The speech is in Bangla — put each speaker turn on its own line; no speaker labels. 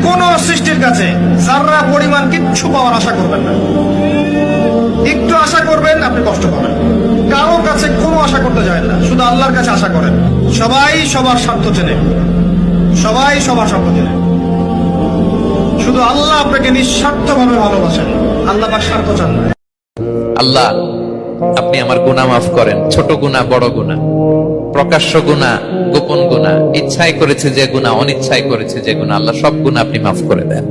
কোন সৃষ্টির কাছে যারা পরিমাণ কিচ্ছু পাওয়ার আশা করবেন না। একটু আশা করবেন, আপনি কষ্ট পাবেন। কারো কাছে কোনো আশা করতে যায় না, শুধু আল্লাহর কাছে আশা করেন। সবাই সবার স্বার্থ চেনে, সবাই সবার স্বার্থ চেনে। শুধু আল্লাহ আপনাকে নিঃস্বার্থভাবে ভালোবাসেন, আল্লাহ পাক স্বার্থ চান না।
আল্লাহ, আপনি আমার গুনাহ মাফ করেন, ছোট গুনাহ, বড় গুনাহ, প্রকাশ্য গুনাহ, গোপন গুনাহ, ইচ্ছায় করেছে যে গুনাহ, অনিচ্ছায় করেছে যে গুনাহ, আল্লাহ সব গুনাহ আপনি মাফ করে দেন।